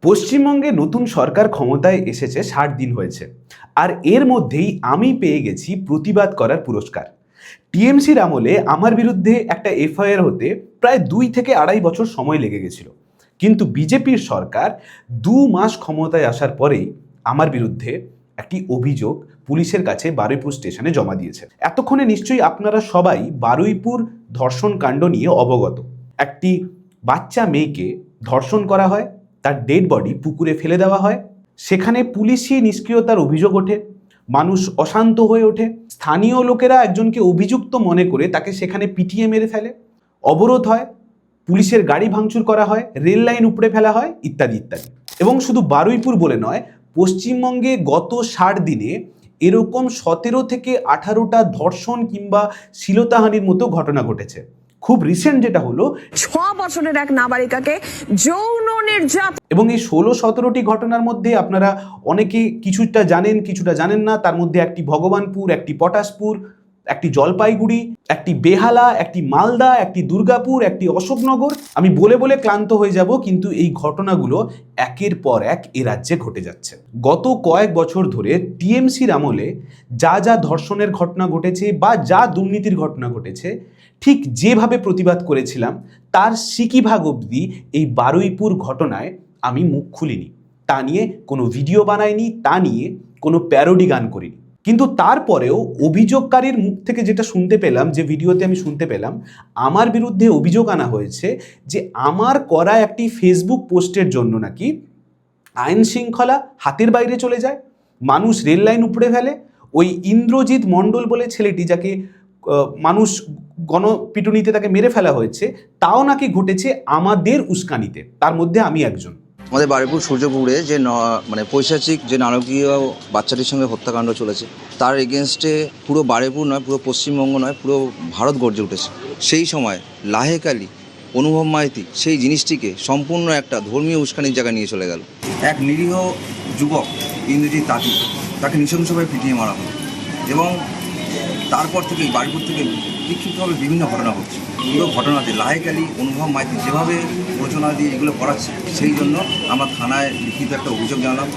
পশ্চিমবঙ্গে নতুন সরকার ক্ষমতায় এসেছে ৬০ দিন হয়েছে, আর এর মধ্যেই আমি পেয়ে গেছি প্রতিবাদ করার পুরস্কার। টিএমসির আমলে আমার বিরুদ্ধে একটা এফআইআর হতে প্রায় ২ থেকে ২.৫ বছর সময় লেগে গেছিল, কিন্তু বিজেপির সরকার ২ মাস ক্ষমতায় আসার পরেই আমার বিরুদ্ধে একটি অভিযোগ পুলিশের কাছে বারুইপুর স্টেশনে জমা দিয়েছে। এতক্ষণে নিশ্চয়ই আপনারা সবাই বারুইপুর ধর্ষণ কাণ্ড নিয়ে অবগত। একটি বাচ্চা মেয়েকে ধর্ষণ করা হয়, তার ডেড বডি পুকুরে ফেলে দেওয়া হয়, সেখানে পুলিশি নিষ্ক্রিয়তার অভিযোগ ওঠে, মানুষ অশান্ত হয়ে ওঠে, স্থানীয় লোকেরা একজনকে অভিযুক্ত মনে করে তাকে সেখানে পিটিয়ে মেরে ফেলে, অবরোধ হয়, পুলিশের গাড়ি ভাঙচুর করা হয়, রেল লাইন উপড়ে ফেলা হয়, ইত্যাদি ইত্যাদি। এবং শুধু বারুইপুর বলে নয়, পশ্চিমবঙ্গে গত ৬০ দিনে এরকম ১৭ থেকে ১৮টা ধর্ষণ কিংবা শ্লীলতাহানির মতো ঘটনা ঘটেছে। খুব রিসেন্ট যেটা হলো ৬ বছরের এক নাবালিকাকে যৌন নির্যাতন। এবং এই ১৬-১৭টি ঘটনার মধ্যে আপনারা অনেকে কিছুটা জানেন, কিছুটা জানেন না। তার মধ্যে একটি ভগবানপুর, একটি পটাশপুর, একটি জলপাইগুড়ি, একটি বেহালা, একটি মালদা, একটি দুর্গাপুর, একটি অশোকনগর। আমি বলে বলে ক্লান্ত হয়ে যাব, কিন্তু এই ঘটনাগুলো একের পর এক এ রাজ্যে ঘটে যাচ্ছে। গত কয়েক বছর ধরে টিএমসির আমলে যা যা ধর্ষণের ঘটনা ঘটেছে বা যা দুর্নীতির ঘটনা ঘটেছে, ঠিক যেভাবে প্রতিবাদ করেছিলাম তার সিকিভাগ অবধি এই বারুইপুর ঘটনায় আমি মুখ খুলিনি, তা নিয়ে কোনো ভিডিও বানাইনি, তা নিয়ে কোনো প্যারোডি গান করিনি। কিন্তু তারপরেও অভিযোগকারীর মুখ থেকে যেটা শুনতে পেলাম, যে ভিডিওতে আমি শুনতে পেলাম, আমার বিরুদ্ধে অভিযোগ আনা হয়েছে যে আমার করা একটি ফেসবুক পোস্টের জন্য নাকি আইন শৃঙ্খলা হাতের বাইরে চলে যায়, মানুষ রেল লাইন উপড়ে ফেলে। ওই ইন্দ্রজিৎ মণ্ডল বলে ছেলেটি, যাকে মানুষ গণপিটুনিতে তাকে মেরে ফেলা হয়েছে, তাও নাকি ঘটেছে আমাদের উস্কানিতে, তার মধ্যে আমি একজন। আমাদের বারুইপুর সূর্যপুরে যে পৈশাচিক যে নারকীয় বাচ্চাটির সঙ্গে হত্যাকাণ্ড চলেছে, তার এগেনস্টে পুরো বারুইপুর নয়, পুরো পশ্চিমবঙ্গ নয়, পুরো ভারত গর্জে উঠেছে। সেই সময় লাহেক আলী, অনুভব মাইতি সেই জিনিসটিকে সম্পূর্ণ একটা ধর্মীয় উস্কানির জায়গায় নিয়ে চলে গেল। এক নিরীহ যুবক ইন্দ্রজিৎ তাঁতি, তাকে নৃশংসভাবে পিটিয়ে মারা হয় এবং তারপর থেকেই বারুইপুর থেকে বিক্ষিপ্তভাবে বিভিন্ন ঘটনা ঘটছে। পুরো ঘটনাতে লাহেক আলী, অনুভব মাইতি যেভাবে প্রচনা দিয়ে এগুলো করাচ্ছে, সেই জন্য আমরা থানায় লিখিত একটা অভিযোগ জানালাম।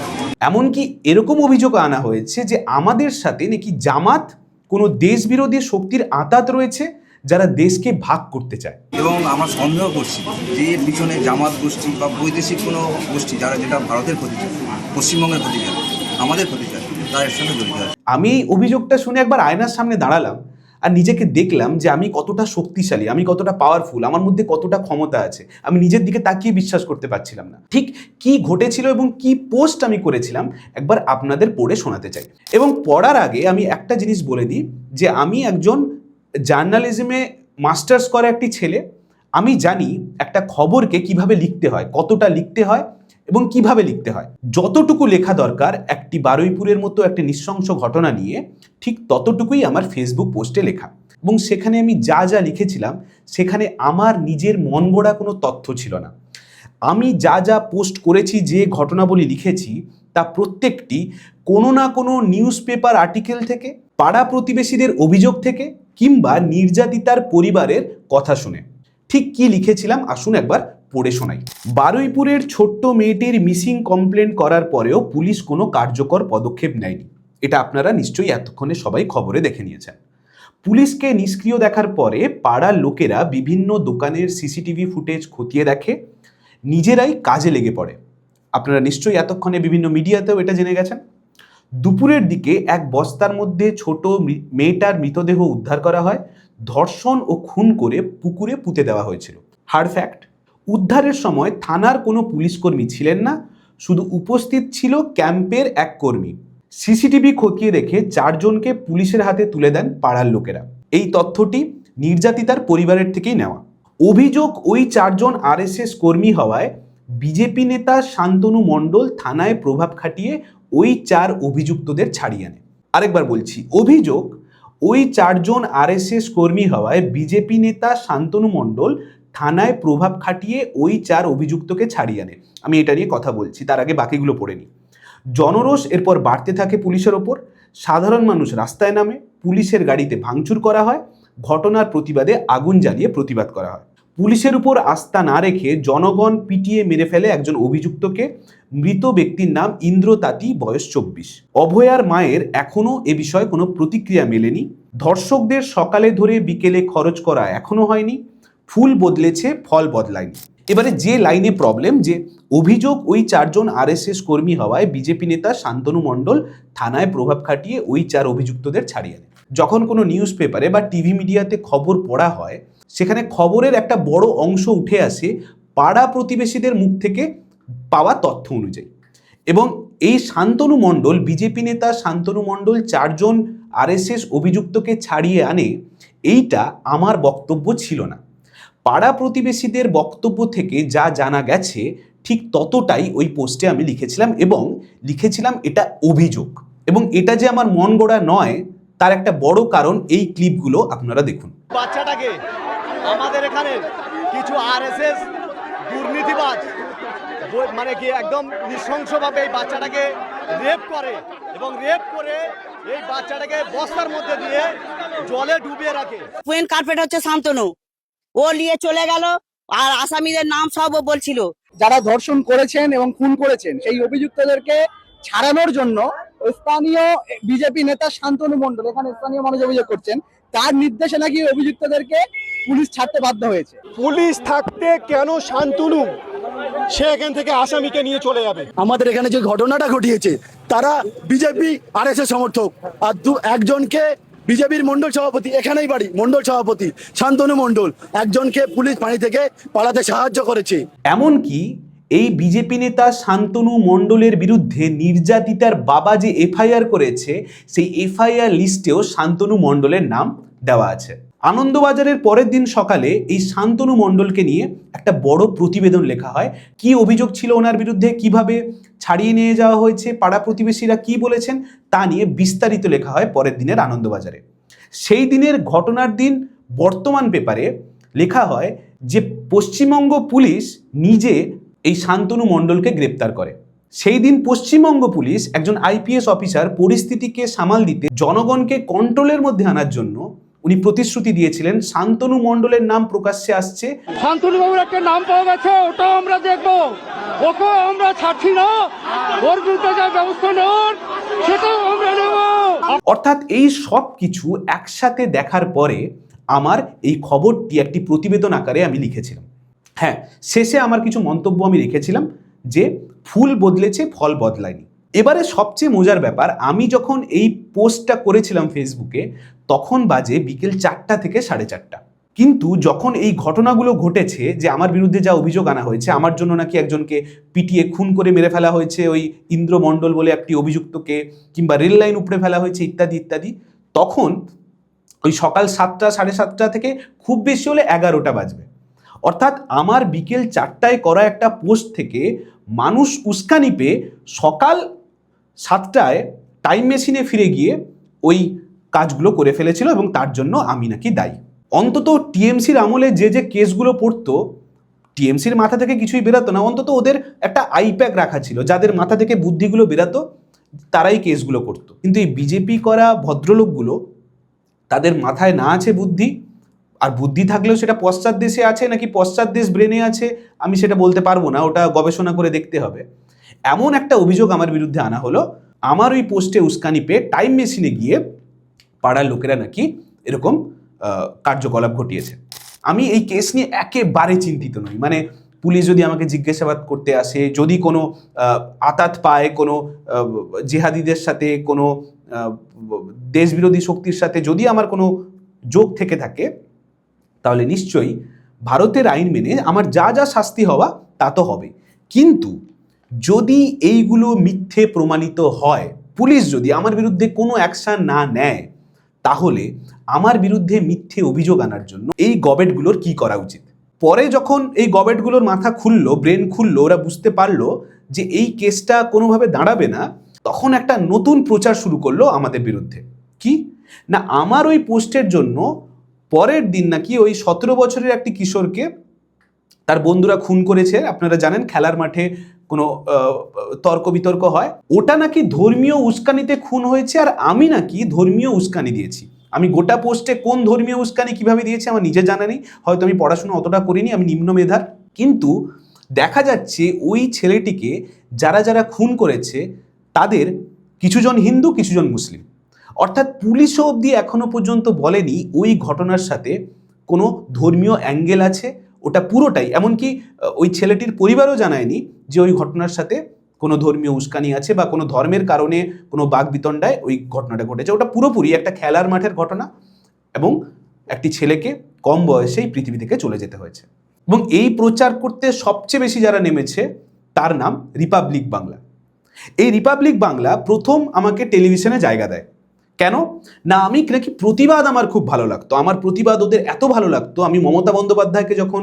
এমনকি এরকম অভিযোগ আনা হয়েছে যে আমাদের সাথে নাকি জামাত কোনো দেশবিরোধী শক্তির আঁতাত রয়েছে, যারা দেশকে ভাগ করতে চায়। এবং আমরা সন্দেহ করছি যে এর পিছনে জামাত গোষ্ঠী বা বৈদেশিক কোনো গোষ্ঠী, যারা যেটা ভারতের ক্ষতি চায়, পশ্চিমবঙ্গের ক্ষতি চায়, আমাদের ক্ষতি চায়, তারা এর সঙ্গে জড়িত আছে। আমি এই অভিযোগটা শুনে একবার আয়নার সামনে দাঁড়ালাম আর নিজেকে দেখলাম যে আমি কতটা শক্তিশালী, আমি কতটা পাওয়ারফুল, আমার মধ্যে কতটা ক্ষমতা আছে। আমি নিজের দিকে তাকিয়ে বিশ্বাস করতে পারছিলাম না। ঠিক কি ঘটেছিল এবং কি পোস্ট আমি করেছিলাম একবার আপনাদের পড়ে শোনাতে চাই। এবং পড়ার আগে আমি একটা জিনিস বলে দিই, যে আমি একজন জার্নালিজমে মাস্টার্স করা একটি ছেলে। আমি জানি একটা খবরকে কিভাবে লিখতে হয়, কতটা লিখতে হয় এবং কিভাবে লিখতে হয়। যতটুকু লেখা দরকার একটি বারুইপুরের মতো একটি নৃশংস ঘটনা নিয়ে, ঠিক ততটুকুই আমার ফেসবুক পোস্টে লেখা। এবং সেখানে আমি যা যা লিখেছিলাম, সেখানে আমার নিজের মন গড়া কোনো তথ্য ছিল না। আমি যা যা পোস্ট করেছি, যে ঘটনাবলী লিখেছি, তা প্রত্যেকটি কোনো না কোনো নিউজ পেপার আর্টিকেল থেকে, পাড়া প্রতিবেশীদের অভিযোগ থেকে, কিংবা নির্যাতিতার পরিবারের কথা শুনে। ঠিক কি লিখেছিলাম আসুন একবার পড়ে শোনাই। বারুইপুরের ছোট্ট মেয়েটির মিসিং কমপ্লেন করার পরেও পুলিশ কোনো কার্যকর পদক্ষেপ নেয়নি। এটা আপনারা নিশ্চয়ই এতক্ষণে সবাই খবরে দেখে নিয়েছেন। পুলিশকে নিষ্ক্রিয় দেখার পরে পাড়ার লোকেরা বিভিন্ন দোকানের সিসিটিভি ফুটেজ খতিয়ে দেখে, নিজেরাই কাজে লেগে পড়ে। আপনারা নিশ্চয়ই এতক্ষণে বিভিন্ন মিডিয়াতেও এটা জেনে গেছেন। দুপুরের দিকে এক বস্তার মধ্যে ছোট মেয়েটার মৃতদেহ উদ্ধার করা হয়, ধর্ষণ ও খুন করে পুকুরে পুঁতে দেওয়া হয়েছিল। হার্ড ফ্যাক্ট, উদ্ধারের সময় থানার কোনো পুলিশকর্মী ছিলেন না, শুধু উপস্থিত ছিল ক্যাম্পের এক কর্মী। সিসিটিভি খতিয়ে দেখে 4 জনকে পুলিশের হাতে তুলে দেন পাড়ার লোকেরা। এই তথ্যটি নির্যাতিতার পরিবারের থেকেই নেওয়া। অভিযোগ, ওই 4 জন আরএসএস কর্মী হওয়ায় বিজেপি নেতা শান্তনু মণ্ডল থানায় প্রভাব খাটিয়ে ওই 4 অভিযুক্তদের ছাড়িয়ে আনে। আরেকবার বলছি, অভিযোগ, ওই 4 জন আরএসএস কর্মী হওয়ায় বিজেপি নেতা শান্তনু মণ্ডল থানায় প্রভাব খাটিয়ে ওই 4 অভিযুক্তকে ছাড়িয়ে আনে। আমি এটা নিয়ে কথা বলছি, তার আগে বাকিগুলো পড়ে নিই। জনরোষ এরপর বাড়তে থাকে পুলিশের ওপর। সাধারণ মানুষ রাস্তায় নামে, পুলিশের গাড়িতে ভাঙচুর করা হয়, ঘটনার প্রতিবাদে আগুন জ্বালিয়ে প্রতিবাদ করা হয়। পুলিশের উপর আস্থা না রেখে জনগণ পিটিয়ে মেরে ফেলে একজন অভিযুক্তকে। মৃত ব্যক্তির নাম ইন্দ্র তাঁতি, বয়স 24। অভয়ার মায়ের এখনো এ বিষয়ে কোনো প্রতিক্রিয়া মেলেনি। ধর্ষকদের সকালে ধরে বিকেলে খরচ করা এখনো হয়নি। ফুল বদলেছে, ফল বদলায়নি। এবারে যে লাইনে প্রবলেম, যে অভিযোগ ওই 4 জন আরএসএস কর্মী হওয়ায় বিজেপি নেতা শান্তনু মণ্ডল থানায় প্রভাব খাটিয়ে ওই 4 অভিযুক্তদের ছাড়িয়ে আনে। যখন কোনো নিউজ পেপারে বা টিভি মিডিয়াতে খবর পড়া হয়, সেখানে খবরের একটা বড় অংশ উঠে আসে পাড়া প্রতিবেশীদের মুখ থেকে পাওয়া তথ্য অনুযায়ী। এবং এই শান্তনু মণ্ডল, বিজেপি নেতা শান্তনু মণ্ডল 4 জন আরএসএস অভিযুক্তকে ছাড়িয়ে আনে, এইটা আমার বক্তব্য ছিল না। পাড়া প্রতিবেশীদের বক্তব্য থেকে যা জানা গেছে ঠিক ততটাই ওই পোস্টে আমি লিখেছিলাম, এবং লিখেছিলাম এটা অভিযোগ। এবং এটা যে আমার মন গড়া নয় তার একটা বড় কারণ এই ক্লিপগুলো আপনারা দেখুন। বাচ্চাটাকে আমাদের এখানে কিছু আরএসএস দুর্নীতিবাজ মানে কি একদম নৃশংসভাবে এই বাচ্চাটাকে রেপ করে, এবং রেপ করে এই বাচ্চাটাকে বস্তার মধ্যে দিয়ে জলে ডুবিয়ে রাখে। পুয়েন কার্পেট হচ্ছে শান্তনু, ও নিয়ে চলে গেল, আর আসামিদের নাম সব ও বলছিল। যারা ধর্ষণ করেছেন এবং খুন করেছেন সেই অভিযুক্তদেরকে ছাড়ানোর জন্য স্থানীয় বিজেপি নেতা শান্তনু মণ্ডল, এখানে স্থানীয় মানুষ অভিযোগ করছেন, তার নির্দেশে নাকি অভিযুক্তদেরকে পুলিশ ছাড়তে বাধ্য হয়েছে। পুলিশ থাকতে কেন শান্তনু সে এখান থেকে আসামিকে নিয়ে চলে যাবে? আমাদের এখানে যে ঘটনাটা ঘটিয়েছে তারা বিজেপি আরএসএস সমর্থক, আর একজনকে বিজেপির মন্ডল সভাপতি, এখানেই বাড়ি, মন্ডল সভাপতি শান্তনু মণ্ডল, একজনকে পুলিশ পানি থেকে পালাতে সাহায্য করেছে। এমনকি এই বিজেপি নেতা শান্তনু মণ্ডলের বিরুদ্ধে নির্যাতিতার বাবা যে এফআইআর করেছে, সেই এফআইআর লিস্টেও শান্তনু মণ্ডলের নাম দেওয়া আছে। আনন্দবাজারের পরের দিন সকালে এই শান্তনু মণ্ডলকে নিয়ে একটা বড় প্রতিবেদন লেখা হয়। কি অভিযোগ ছিল ওনার বিরুদ্ধে, কিভাবে ছাড়িয়ে নিয়ে যাওয়া হয়েছে, পাড়া প্রতিবেশীরা কি বলেছেন, তা নিয়ে বিস্তারিত লেখা হয় পরের দিনের আনন্দবাজারে। সেই দিনের ঘটনার দিন বর্তমান পেপারে লেখা হয় যে পশ্চিমবঙ্গ পুলিশ নিজে এই শান্তনু মণ্ডলকে গ্রেপ্তার করে। সেই দিন পশ্চিমবঙ্গ পুলিশ, একজন আইপিএস অফিসার, পরিস্থিতিকে সামাল দিতে, জনগণকে কন্ট্রোলের মধ্যে আনার জন্য উনি প্রতিশ্রুতি দিয়েছিলেন শান্তনু মণ্ডলের নাম প্রকাশ্যে আসছে, শান্তনু বাবুর একটা নাম পাওয়া গেছে, ওটাও আমরা দেখবো, ওকেও আমরা ছাড়ছি না, ওর বিরুদ্ধে যা ব্যবস্থা নেওয়ার সেটাও আমরা নেব। অর্থাৎ এই সব কিছু একসাথে দেখার পরে আমার এই খবরটি একটি প্রতিবেদন আকারে আমি লিখেছিলাম। হ্যাঁ, শেষে আমার কিছু মন্তব্য আমি রেখেছিলাম যে ফুল বদলেছে, ফল বদলায়নি। এবারে সবচেয়ে মজার ব্যাপার, আমি যখন এই পোস্টটা করেছিলাম ফেসবুকে, তখন বাজে বিকেল 4টা থেকে 4:30। কিন্তু যখন এই ঘটনাগুলো ঘটেছে, যে আমার বিরুদ্ধে যা অভিযোগ আনা হয়েছে, আমার জন্য নাকি একজনকে পিটিয়ে খুন করে মেরে ফেলা হয়েছে ওই ইন্দ্র মণ্ডল বলে একটি অভিযুক্তকে, কিংবা রেল লাইন উপড়ে ফেলা হয়েছে ইত্যাদি ইত্যাদি, তখন ওই সকাল 7টা 7:30 থেকে খুব বেশি হলে 11টা বাজবে। অর্থাৎ আমার বিকেল 4টায় করা একটা পোস্ট থেকে মানুষ উস্কানি পেয়ে সকাল 7টায় টাইম মেশিনে ফিরে গিয়ে ওই কাজগুলো করে ফেলেছিল, এবং তার জন্য আমি নাকি দায়ী। অন্তত টিএমসির আমলে যে যে কেসগুলো পড়তো, টিএমসির মাথা থেকে কিছুই বেরাতো না, অন্তত ওদের একটা আইপ্যাক রাখা ছিল, যাদের মাথা থেকে বুদ্ধিগুলো বেরাতো তারাই কেসগুলো করতো। কিন্তু এই বিজেপি করা ভদ্রলোকগুলো, তাদের মাথায় না আছে বুদ্ধি, আর বুদ্ধি থাকলেও সেটা পশ্চাৎ দেশে আছে নাকি পশ্চাৎ দেশ ব্রেনে আছে আমি সেটা বলতে পারবো না, ওটা গবেষণা করে দেখতে হবে। এমন একটা অভিযোগ আমার বিরুদ্ধে আনা হলো, আমার ওই পোস্টে উস্কানি পেয়ে টাইম মেশিনে গিয়ে পাড়ার লোকেরা নাকি এরকম কার্যকলাপ ঘটিয়েছে। আমি এই কেস নিয়ে একেবারে চিন্তিত নই। মানে পুলিশ যদি আমাকে জিজ্ঞাসাবাদ করতে আসে, যদি কোনো আতাত পায় কোনো জেহাদিদের সাথে, কোনো দেশবিরোধী শক্তির সাথে যদি আমার কোনো যোগ থেকে থাকে, তাহলে নিশ্চয়ই ভারতের আইন মেনে আমার যা যা শাস্তি হওয়া তা তো হবে। কিন্তু যদি এইগুলো মিথ্যে প্রমাণিত হয়, পুলিশ যদি আমার বিরুদ্ধে কোনো অ্যাকশন না নেয়, তাহলে আমার বিরুদ্ধে মিথ্যে অভিযোগ আনার জন্য এই গবেটগুলোর কি করা উচিত। পরে যখন এই গবেটগুলোর মাথা খুললো, ব্রেন খুললো, ওরা বুঝতে পারলো যে এই কেসটা কোনোভাবে দাঁড়াবে না, তখন একটা নতুন প্রচার শুরু করলো আমাদের বিরুদ্ধে। কি না, আমার ওই পোস্টের জন্য পরের দিন নাকি ওই 17 বছরের একটি কিশোরকে তার বন্ধুরা খুন করেছে। আপনারা জানেন খেলার মাঠে কোনো তর্ক বিতর্ক হয়, ওটা নাকি ধর্মীয় উস্কানিতে খুন হয়েছে, আর আমি নাকি ধর্মীয় উস্কানি দিয়েছি। আমি গোটা পোস্টে কোন ধর্মীয় উস্কানি কিভাবে দিয়েছি আমার নিজে জানা নেই, হয়তো আমি পড়াশোনা অতটা করিনি, আমি নিম্ন মেধার। কিন্তু দেখা যাচ্ছে ওই ছেলেটিকে যারা যারা খুন করেছে তাদের কিছুজন হিন্দু, কিছুজন মুসলিম। অর্থাৎ পুলিশও অবধি এখনো পর্যন্ত বলেনি ওই ঘটনার সাথে কোনো ধর্মীয় অ্যাঙ্গেল আছে, ওটা পুরোটাই, এমনকি ওই ছেলেটির পরিবারও জানায়নি যে ওই ঘটনার সাথে কোনো ধর্মীয় উস্কানি আছে বা কোনো ধর্মের কারণে কোনো বাকবিতণ্ডায় ওই ঘটনাটা ঘটেছে। ওটা পুরোপুরি একটা খেলার মাঠের ঘটনা এবং একটি ছেলেকে কম বয়সেই পৃথিবী থেকে চলে যেতে হয়েছে। এবং এই প্রচার করতে সবচেয়ে বেশি যারা নেমেছে তার নাম রিপাবলিক বাংলা। এই রিপাবলিক বাংলা প্রথম আমাকে টেলিভিশনে জায়গা দেয়। কেন না, আমি নাকি প্রতিবাদ আমার খুব ভালো লাগতো, আমার প্রতিবাদ ওদের এত ভালো লাগতো, আমি মমতা বন্দ্যোপাধ্যায়কে যখন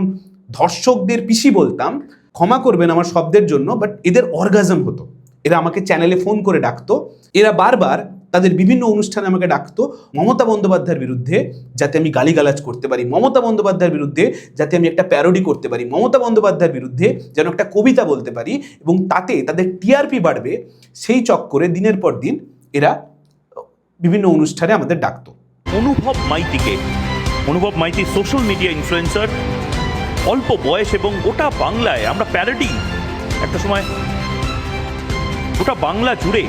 ধর্ষকদের পিসি বলতাম, ক্ষমা করবেন আমার শব্দের জন্য, বাট এদের অর্গাজম হতো। এরা আমাকে চ্যানেলে ফোন করে ডাকতো, এরা বারবার তাদের বিভিন্ন অনুষ্ঠানে আমাকে ডাকতো মমতা বন্দ্যোপাধ্যায়ের বিরুদ্ধে যাতে আমি গালিগালাজ করতে পারি, মমতা বন্দ্যোপাধ্যায়ের বিরুদ্ধে যাতে আমি একটা প্যারোডি করতে পারি, মমতা বন্দ্যোপাধ্যায়ের বিরুদ্ধে যেন একটা কবিতা বলতে পারি, এবং তাতে তাদের টিআরপি বাড়বে, সেই চক্করে দিনের পর দিন এরা বিভিন্ন অনুষ্ঠানে আমাদের ডাকতো। অনুভব মাইতি সোশ্যাল মিডিয়া ইনফ্লুয়েন্সার, অল্প বয়স এবং ওটা বাংলায়। আমরা প্যারোডি একটা সময় ওটা বাংলা জুড়ে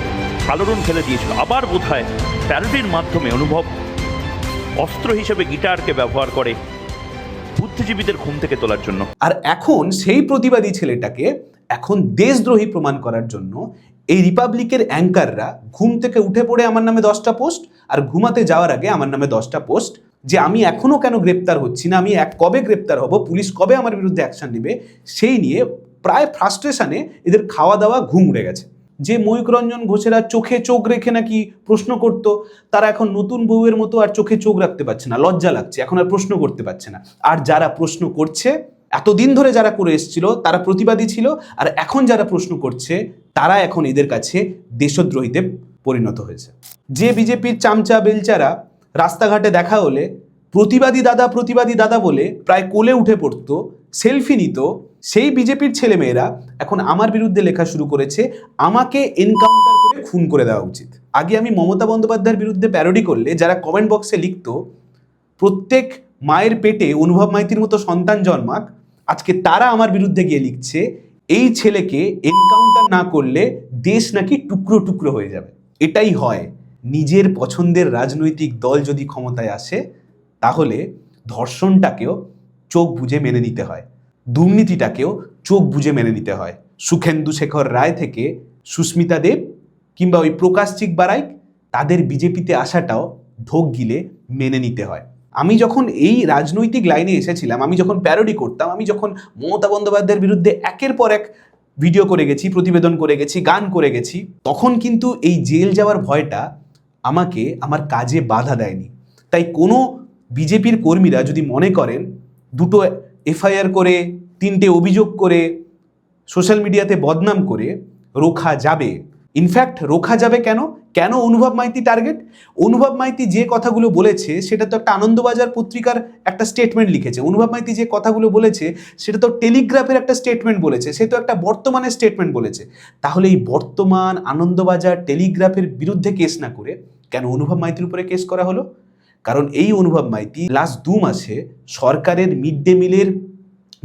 আলোড়ন ফেলে দিয়েছিল। আবার বোধহয় প্যারোডির মাধ্যমে অনুভব অস্ত্র হিসেবে গিটারকে ব্যবহার করে বুদ্ধিজীবীদের ঘুম থেকে তোলার জন্য। আর এখন সেই প্রতিবাদী ছেলেটাকে এখন দেশদ্রোহী প্রমাণ করার জন্য এই রিপাবলিকের অ্যাঙ্কাররা ঘুম থেকে উঠে পড়ে আমার নামে 10টা পোস্ট, আর ঘুমাতে যাওয়ার আগে আমার নামে 10টা পোস্ট, যে আমি এখনো কেন গ্রেপ্তার হচ্ছি না, আমি কবে গ্রেপ্তার হব, পুলিশ কবে আমার বিরুদ্ধে অ্যাকশন নেবে, সেই নিয়ে প্রায় ফ্রাস্ট্রেশনে এদের খাওয়া দাওয়া ঘুম উড়ে গেছে। যে ময়ূক রঞ্জন ঘোষেরা চোখে চোখ রেখে নাকি প্রশ্ন করতো, তারা এখন নতুন বউয়ের মতো আর চোখে চোখ রাখতে পারছে না, লজ্জা লাগছে, এখন আর প্রশ্ন করতে পারছে না। আর যারা প্রশ্ন করছে, এতদিন ধরে যারা করে এসেছিল তারা প্রতিবাদী ছিল, আর এখন যারা প্রশ্ন করছে তারা এখন এদের কাছে দেশদ্রোহীতে পরিণত হয়েছে। যে বিজেপির চামচা বেলচারা রাস্তাঘাটে দেখা হলে প্রতিবাদী দাদা বলে প্রায় কোলে উঠে পড়তো, সেলফি নিত, সেই বিজেপির ছেলেমেয়েরা এখন আমার বিরুদ্ধে লেখা শুরু করেছে আমাকে এনকাউন্টার করে খুন করে দেওয়া উচিত। আগে আমি মমতা বন্দ্যোপাধ্যায়ের বিরুদ্ধে প্যারোডি করলে যারা কমেন্ট বক্সে লিখতো প্রত্যেক মায়ের পেটে অনুভব মাইতির মতো সন্তান জন্মাক, আজকে তারা আমার বিরুদ্ধে গিয়ে লিখছে এই ছেলেকে এনকাউন্টার না করলে দেশ নাকি টুকরো টুকরো হয়ে যাবে। এটাই হয়, নিজের পছন্দের রাজনৈতিক দল যদি ক্ষমতায় আসে তাহলে ধর্ষণটাকেও চোখ বুজে মেনে নিতে হয়, দুর্নীতিটাকেও চোখ বুজে মেনে নিতে হয়। সুখেন্দু শেখর রায় থেকে সুস্মিতা দেব কিংবা ওই প্রকাশ চিক বারাইক, তাদের বিজেপিতে আসাটাও ঢোক গিলে মেনে নিতে হয়। আমি যখন এই রাজনৈতিক লাইনে এসেছিলাম, আমি যখন প্যারোডি করতাম, আমি যখন মমতা বন্দ্যোপাধ্যায়ের বিরুদ্ধে একের পর এক ভিডিও করে গেছি, প্রতিবেদন করে গেছি, গান করে গেছি, তখন কিন্তু এই জেল যাওয়ার ভয়টা আমাকে আমার কাজে বাধা দেয়নি। তাই কোনো বিজেপির কর্মীরা যদি মনে করেন দুটো এফআইআর করে, 3টে অভিযোগ করে, সোশ্যাল মিডিয়াতে বদনাম করে রোখা যাবে, ইনফ্যাক্ট রোখা যাবে কেন অনুভব মাইতি টার্গেট? অনুভব মাইতি যে কথাগুলো বলেছে সেটা তো একটা আনন্দবাজার পত্রিকার একটা স্টেটমেন্ট লিখেছে, অনুভব মাইতি যে কথাগুলো বলেছে সেটা তো টেলিগ্রাফের একটা স্টেটমেন্ট বলেছে, সে তো একটা বর্তমানের স্টেটমেন্ট বলেছে। তাহলে এই বর্তমান, আনন্দবাজার, টেলিগ্রাফের বিরুদ্ধে কেস না করে কেন অনুভব মাইতির উপরে কেস করা হলো? কারণ এই অনুভব মাইতি লাস্ট 2 মাসে সরকারের মিড ডে মিলের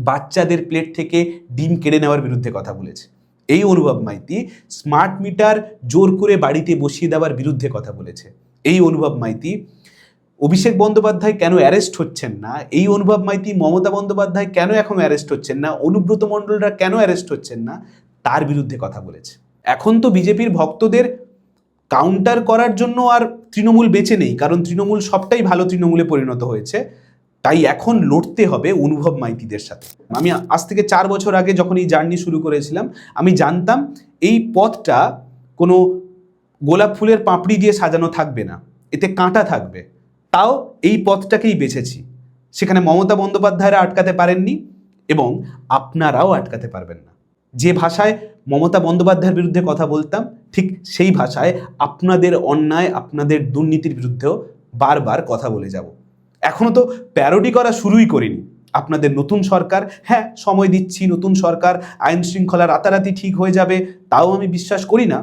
বাচ্চাদের প্লেট থেকে ডিম কেড়ে নেওয়ার বিরুদ্ধে কথা বলেছে। এই অনুভব মাইতি স্মার্ট মিটার জোর করে বাড়িতে বসিয়ে দেওয়ার বিরুদ্ধে কথা বলেছে। এই অনুভব মাইতি অভিষেক বন্দ্যোপাধ্যায় কেন অ্যারেস্ট হচ্ছেন না, এই অনুভব মাইতি মমতা বন্দ্যোপাধ্যায় কেন এখন অ্যারেস্ট হচ্ছেন না, অনুব্রত মণ্ডলরা কেন অ্যারেস্ট হচ্ছেন না, তার বিরুদ্ধে কথা বলেছে। এখন তো বিজেপির ভক্তদের কাউন্টার করার জন্য আর তৃণমূল বেঁচে নেই, কারণ তৃণমূল সবটাই ভালো তৃণমূলে পরিণত হয়েছে। তাই এখন লড়তে হবে অনুভব মাইতিদের সাথে। আমি আজ থেকে 4 বছর আগে যখন এই জার্নি শুরু করেছিলাম, আমি জানতাম এই পথটা কোনো গোলাপ ফুলের পাপড়ি দিয়ে সাজানো থাকবে না, এতে কাঁটা থাকবে। তাও এই পথটাকেই বেছেছি। সেখানে মমতা বন্দ্যোপাধ্যায়রা আটকাতে পারেননি এবং আপনারাও আটকাতে পারবেন না। যে ভাষায় মমতা বন্দ্যোপাধ্যায়ের বিরুদ্ধে কথা বলতাম, ঠিক সেই ভাষায় আপনাদের অন্যায়, আপনাদের দুর্নীতির বিরুদ্ধেও বারবার কথা বলে যাব। এখনো তো প্যারোডি করা শুরুই করিনি। আপনাদের নতুন সরকার, হ্যাঁ সময় দিচ্ছি, নতুন সরকার, আইন শৃঙ্খলা রাতারাতি ঠিক হয়ে যাবে তাও আমি বিশ্বাস করি না।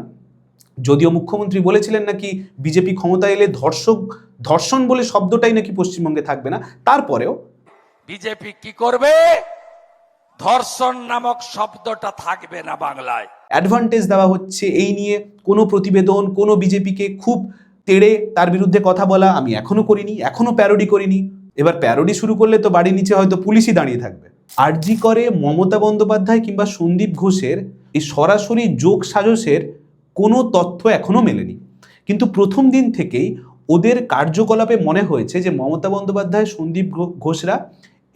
যদিও মুখ্যমন্ত্রী বলেছিলেন নাকি বিজেপি ক্ষমতা এলে ধর্ষণ বলে শব্দটাই নাকি পশ্চিমবঙ্গে থাকবে না, তারপরেও বিজেপি কি করবে? ধর্ষণ নামক শব্দটা থাকবে না বাংলায়। অ্যাডভান্টেজ দেওয়া হচ্ছে এই নিয়ে কোনো প্রতিবেদন, কোনো বিজেপিকে খুব তেড়ে তার বিরুদ্ধে কথা বলা আমি এখনো করিনি, এখনো প্যারোডি করিনি। এবার প্যারোডি শুরু করলে তো বাড়ির নিচে হয়তো পুলিশই দাঁড়িয়ে থাকবে। আরজি করে মমতা বন্দ্যোপাধ্যায় কিংবা সন্দীপ ঘোষের এই সরাসরি যোগ সাজসের কোনো তথ্য এখনো মেলেনি, কিন্তু প্রথম দিন থেকেই ওদের কার্যকলাপে মনে হয়েছে যে মমতা বন্দ্যোপাধ্যায়, সন্দীপ ঘোষরা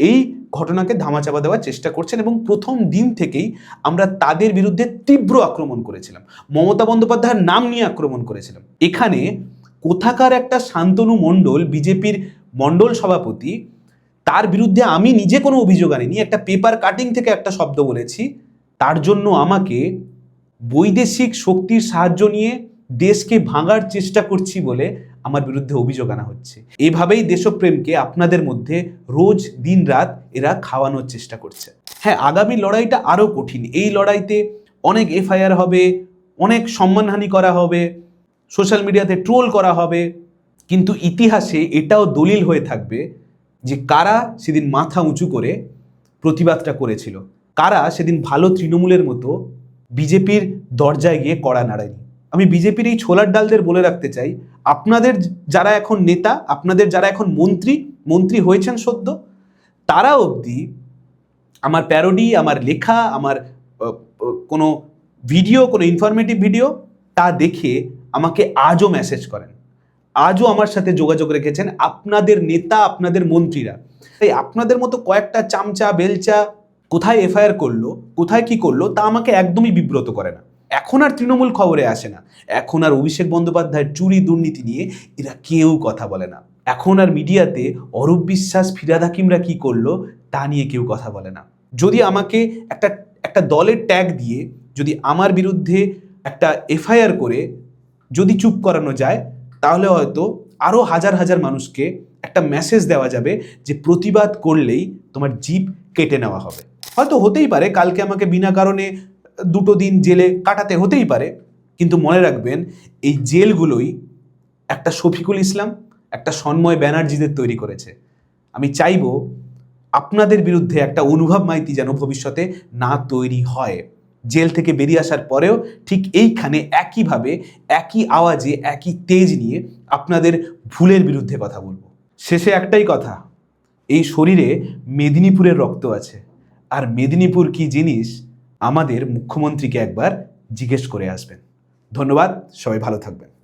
এই ঘটনাকে ধামাচাপা দেওয়ার চেষ্টা করছেন এবং প্রথম দিন থেকেই আমরা তাদের বিরুদ্ধে তীব্র আক্রমণ করেছিলাম, মমতা বন্দ্যোপাধ্যায়ের নাম নিয়ে আক্রমণ করেছিলাম। এখানে কোথাকার একটা শান্তনু মণ্ডল, বিজেপির মণ্ডল সভাপতি, তার বিরুদ্ধে আমি নিজে কোনো অভিযোগ আনিনি, একটা পেপার কাটিং থেকে একটা শব্দ বলেছি, তার জন্য আমাকে বৈদেশিক শক্তির সাহায্য নিয়ে দেশকে ভাঙার চেষ্টা করছি বলে আমার বিরুদ্ধে অভিযোগ আনা হচ্ছে। এভাবেই দেশপ্রেমকে আপনাদের মধ্যে রোজ দিন রাত এরা খাওয়ানোর চেষ্টা করছে। হ্যাঁ, আগামী লড়াইটা আরও কঠিন। এই লড়াইতে অনেক এফআইআর হবে, অনেক সম্মানহানি করা হবে, সোশ্যাল মিডিয়াতে ট্রোল করা হবে, কিন্তু ইতিহাসে এটাও দলিল হয়ে থাকবে যে কারা সেদিন মাথা উঁচু করে প্রতিবাদটা করেছিল, কারা সেদিন ভালো তৃণমূলের মতো বিজেপির দরজায় গিয়ে কড়া নাড়ায়নি। আমি বিজেপির এই ছোলার ডালদের বলে রাখতে চাই, আপনাদের যারা এখন নেতা, আপনাদের যারা এখন মন্ত্রী হয়েছেন সদ্য, তারা অবধি আমার প্যারোডি, আমার লেখা, আমার কোনো ভিডিও, কোনো ইনফরমেটিভ ভিডিও তা দেখে আমাকে আজও মেসেজ করেন, আজও আমার সাথে যোগাযোগ রেখেছেন আপনাদের নেতা, আপনাদের মন্ত্রীরা। তাই আপনাদের মতো কয়েকটা চামচা বেলচা কোথায় এফআইআর করলো, কোথায় কি করলো, তা আমাকে একদমই বিব্রত করে না। এখন আর তৃণমূল খবরে আসে না, এখন আর অভিষেক বন্দ্যোপাধ্যায়ের চুরি দুর্নীতি নিয়ে এরা কেউ কথা বলে না, এখন আর মিডিয়াতে অরূপ বিশ্বাস, ফিরহাদ হাকিমরা কি করলো তা নিয়ে কেউ কথা বলে না। যদি আমাকে একটা দলের ট্যাগ দিয়ে যদি আমার বিরুদ্ধে একটা এফআইআর করে যদি চুপ করানো যায়, তাহলে হয়তো আরও হাজার হাজার মানুষকে একটা মেসেজ দেওয়া যাবে যে প্রতিবাদ করলেই তোমার জিভ কেটে নেওয়া হবে। হয়তো হতেই পারে কালকে আমাকে বিনা কারণে 2 দিন জেলে কাটাতে হতেই পারে, কিন্তু মনে রাখবেন এই জেলগুলোই একটা শফিকুল ইসলাম, একটা সন্ময় ব্যানার্জিদের তৈরি করেছে। আমি চাইবো আপনাদের বিরুদ্ধে একটা অনুভব মাইতি যেন ভবিষ্যতে না তৈরি হয়। জেল থেকে বেরিয়ে আসার পরেও ঠিক এইখানে একইভাবে, একই আওয়াজে, একই তেজ নিয়ে আপনাদের ভুলের বিরুদ্ধে কথা বলবো। শেষে একটাই কথা, এই শরীরে মেদিনীপুরের রক্ত আছে, আর মেদিনীপুর কি জিনিস আমাদের মুখ্যমন্ত্রীকে একবার জিজ্ঞেস করে আসবেন। ধন্যবাদ, সবাই ভালো থাকবেন।